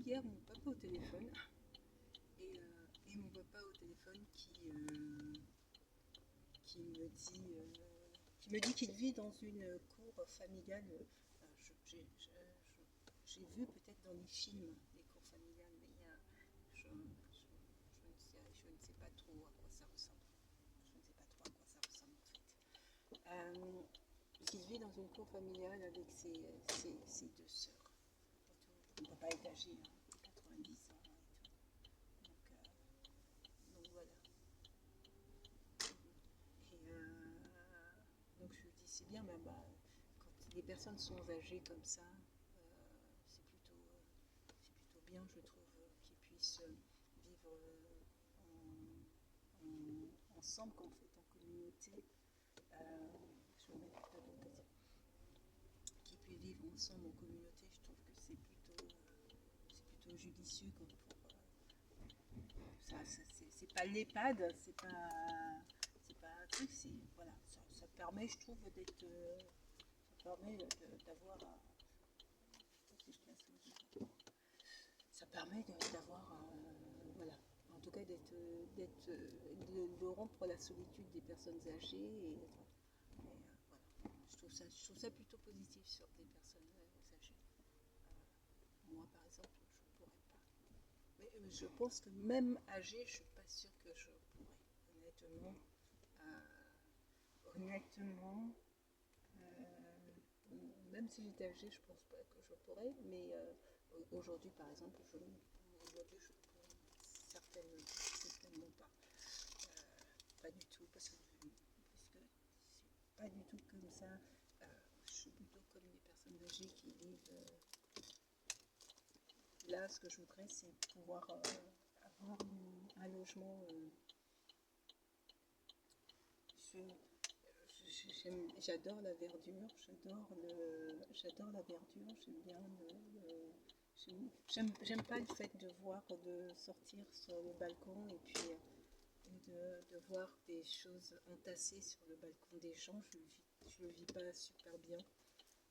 hier mon papa au téléphone et mon papa au téléphone qui me dit qui me dit qu'il vit dans une cour familiale. J'ai vu peut-être dans les films des cours familiales, mais je ne sais pas trop à quoi ça ressemble. Je ne sais pas trop à quoi ça ressemble en fait. Il vit dans une cour familiale avec ses deux sœurs. Mon papa est âgé, hein, 90 ans et tout. Donc voilà. Donc je dis c'est bien, mais quand les personnes sont âgées comme ça, c'est plutôt bien, je trouve, qu'ils puissent vivre ensemble, en fait, en communauté. Je vais mettre la bonne qu'ils puissent vivre ensemble en communauté, je trouve que c'est plutôt judicieux comme pour ça, c'est pas l'EHPAD, c'est pas un truc, c'est voilà, ça permet, je trouve, d'être, ça permet d'avoir, si je tiens ça permet d'avoir, voilà, en tout cas de rompre la solitude des personnes âgées voilà, je trouve ça plutôt positif sur des personnes âgées. Moi, par exemple, je ne pourrais pas. Mais je pense que même âgée, je ne suis pas sûre que je pourrais. Honnêtement, honnêtement, même si j'étais âgée, je ne pense pas que je pourrais. Mais aujourd'hui, par exemple, aujourd'hui, je pourrais certainement pas. Pas du tout, parce que c'est pas du tout comme ça. Je suis plutôt comme les personnes âgées qui vivent. Là, ce que je voudrais, c'est pouvoir avoir un logement. J'adore la verdure, j'adore la verdure, j'aime bien j'aime pas le fait de sortir sur le balcon et puis de voir des choses entassées sur le balcon des gens, je le vis pas super bien.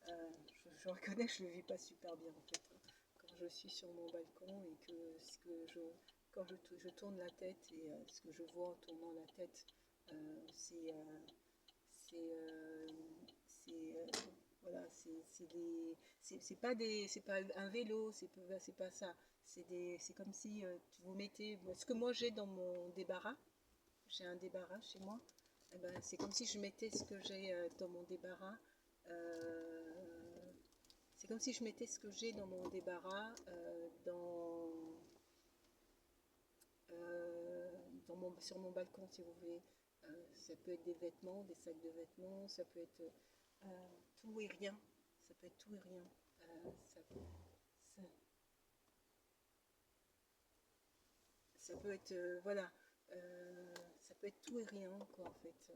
Je reconnais que je le vis pas super bien en fait. Quand je suis sur mon balcon et quand je tourne la tête et ce que je vois en tournant la tête, c'est c'est c'est voilà, c'est pas un vélo, c'est pas ça. C'est comme si vous mettez ce que moi j'ai dans mon débarras. J'ai un débarras chez moi. Eh ben, c'est comme si je mettais ce que j'ai dans mon débarras. euh, c'est comme si je mettais ce que j'ai dans mon débarras sur mon balcon, si vous voulez. Ça peut être des vêtements, des sacs de vêtements, ça peut être tout et rien. Ça peut être tout et rien. Ça, ça- ça peut être, voilà, ça peut être tout et rien, quoi, en fait.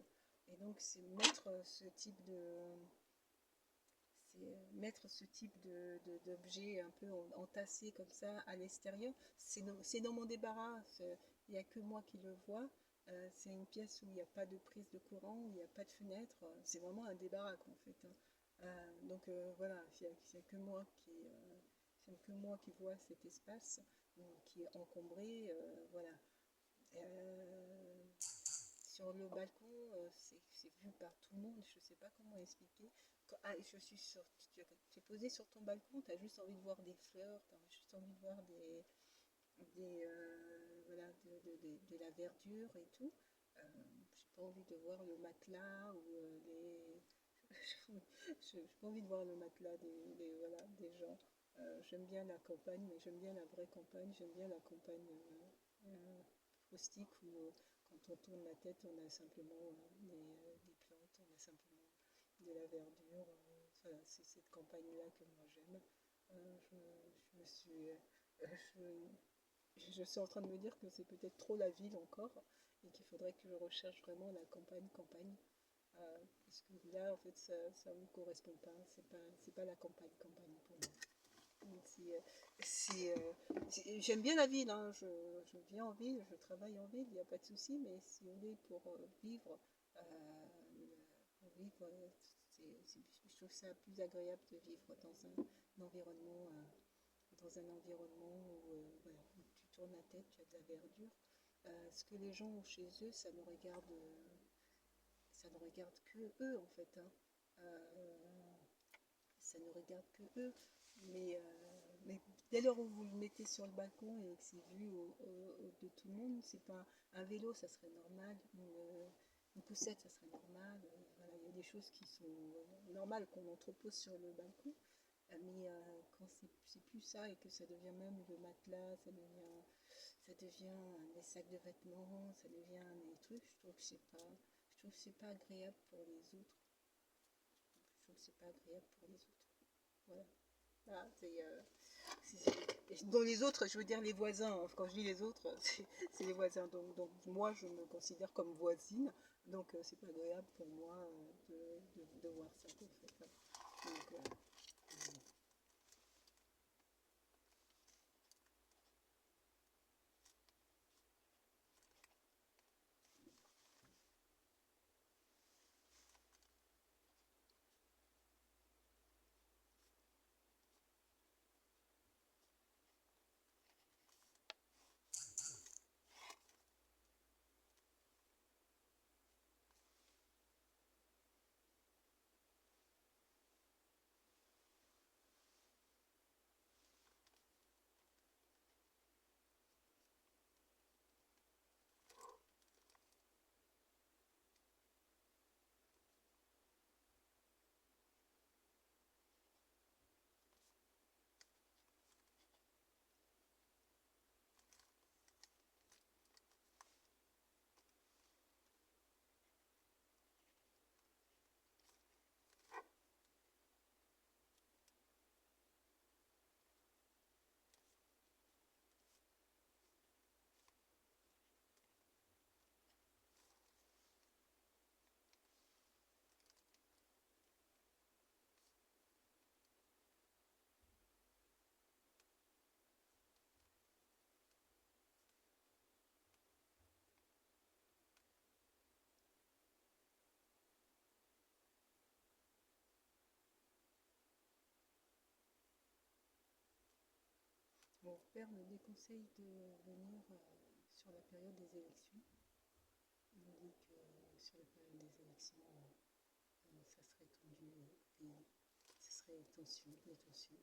Et donc, mettre ce type d'objet un peu entassé comme ça à l'extérieur. C'est dans mon débarras. Il n'y a que moi qui le vois. C'est une pièce où il n'y a pas de prise de courant, où il n'y a pas de fenêtre. C'est vraiment un débarras en fait. Hein. Donc voilà, il n'y a que moi que moi qui vois cet espace qui est encombré. Voilà. Sur le balcon, c'est vu par tout le monde, je ne sais pas comment expliquer. Tu es posé sur ton balcon, tu as juste envie de voir des fleurs, tu as juste envie de voir voilà, de la verdure et tout. Euh, j'ai pas envie de voir le matelas ou j'ai pas envie de voir le matelas voilà, des gens. J'aime bien la campagne, mais j'aime bien la vraie campagne, j'aime bien la campagne rustique où quand on tourne la tête, on a simplement des plantes, on a simplement de la verdure. Voilà, c'est cette campagne-là que moi j'aime. Je me suis, je suis en train de me dire que c'est peut-être trop la ville encore et qu'il faudrait que je recherche vraiment la campagne. Parce que là, en fait, ça ne me correspond pas. C'est pas la campagne pour moi. J'aime bien la ville, hein. Je vis en ville, je travaille en ville, il n'y a pas de souci, mais si vous voulez, euh, pour vivre je trouve ça plus agréable de vivre dans un environnement dans un environnement où, voilà, où tu tournes la tête, tu as de la verdure. Ce que les gens ont chez eux, ça ne regarde que eux en fait, hein. Euh, Ça ne regarde que eux. Mais dès lors où vous le mettez sur le balcon et que c'est vu de tout le monde, c'est pas un vélo, ça serait normal, une poussette, ça serait normal. Voilà, il y a des choses qui sont normales qu'on entrepose sur le balcon. Mais quand c'est plus ça et que ça devient même le matelas, ça devient des sacs de vêtements, ça devient des trucs, je trouve que c'est pas agréable pour les autres. Je trouve que c'est pas agréable pour les autres. Voilà. Ah, dans les autres, je veux dire les voisins, hein. Quand je dis les autres, c'est les voisins. Donc moi, je me considère comme voisine. Donc c'est pas agréable pour moi de voir ça, en fait, hein. Donc, mon père me déconseille de venir sur la période des élections. Il me dit que sur la période des élections, ça serait tendu au pays. Ce serait tension, des tensions.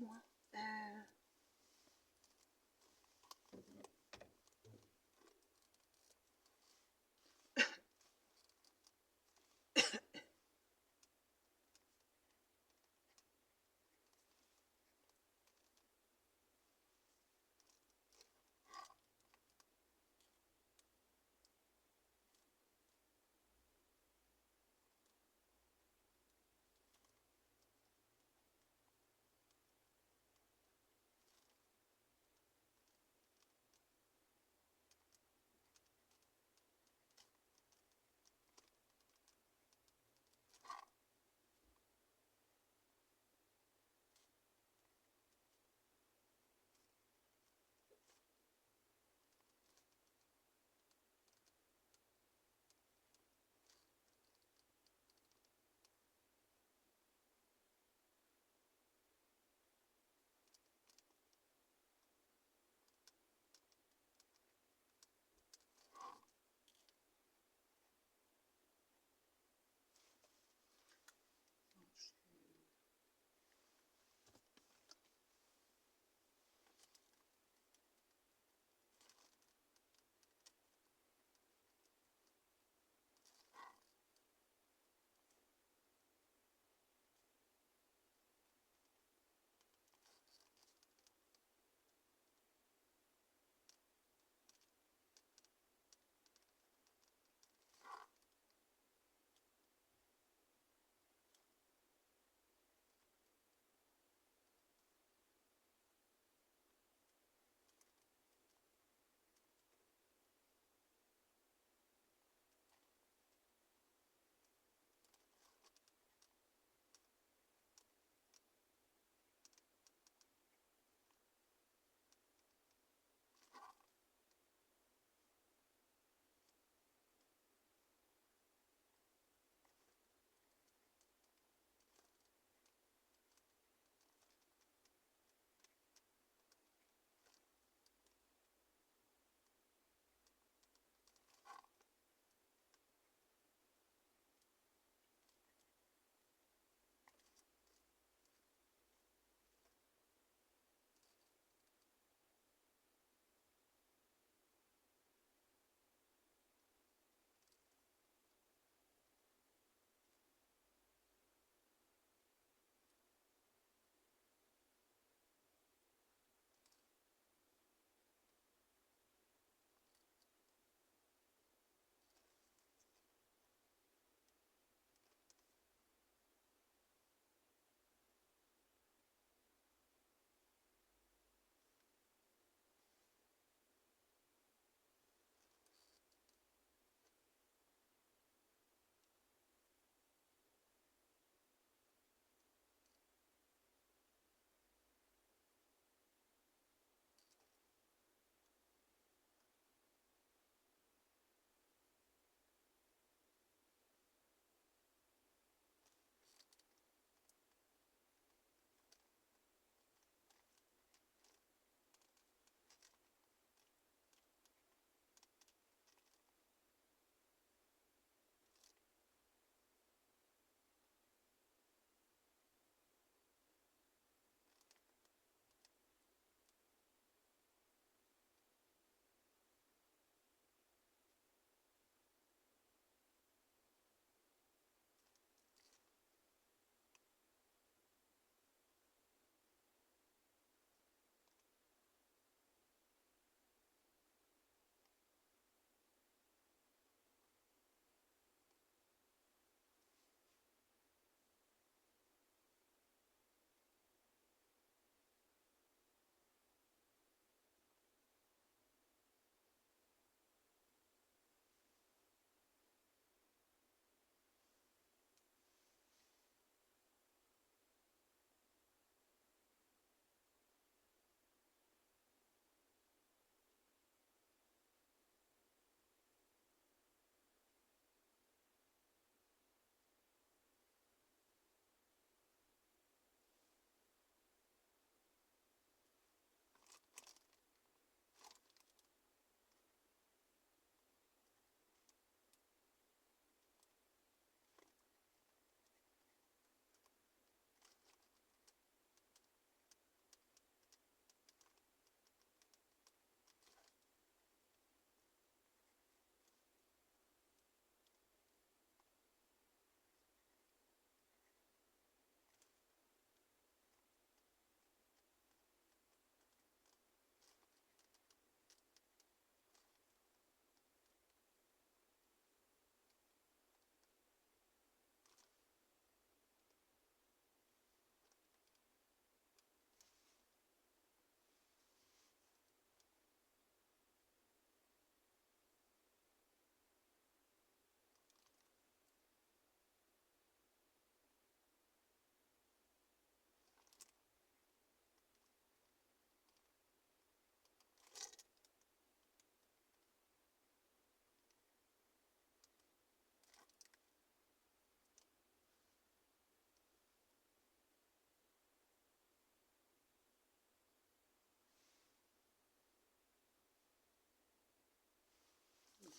moi.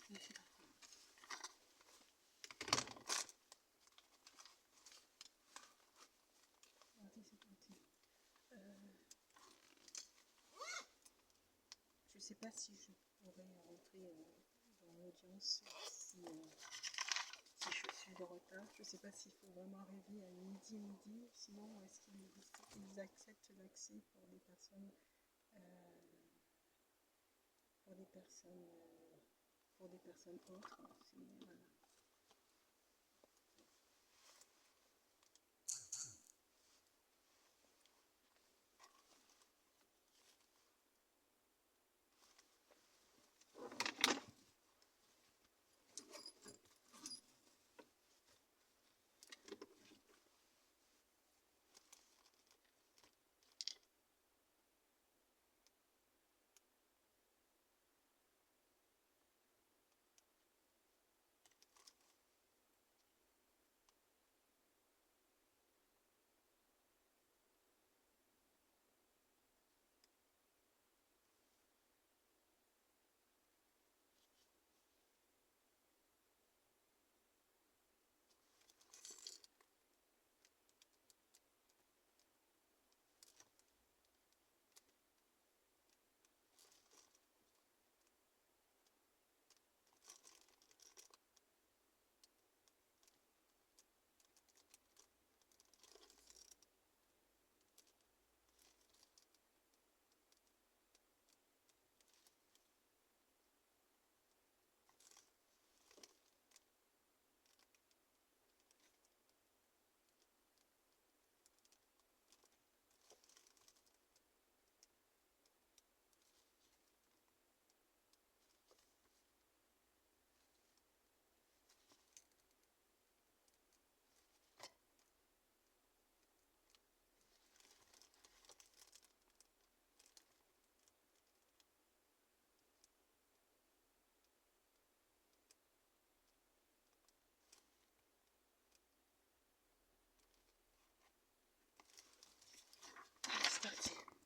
Ok. Mardi, c'est parti. Je ne sais pas si je pourrais rentrer dans l'audience si je suis de retard. Je ne sais pas s'il faut vraiment arriver à midi, sinon est-ce qu'ils acceptent l'accès euh, pour des personnes autres. Voilà.